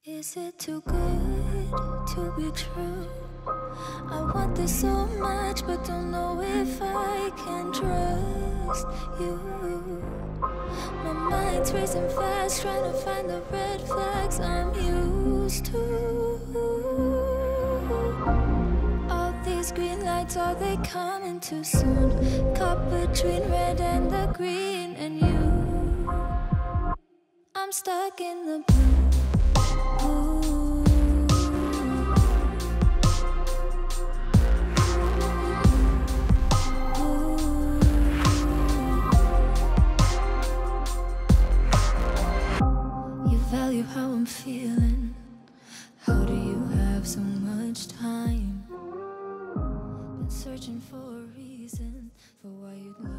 Is it too good to be true? I want this so much, but don't know if I can trust you. My mind's racing fast, trying to find the red flags I'm used to. All these green lights, are they coming too soon? Caught between red and the green, and you, I'm stuck in the blue. You value how I'm feeling. How do you have so much time? Been searching for a reason for why you'd love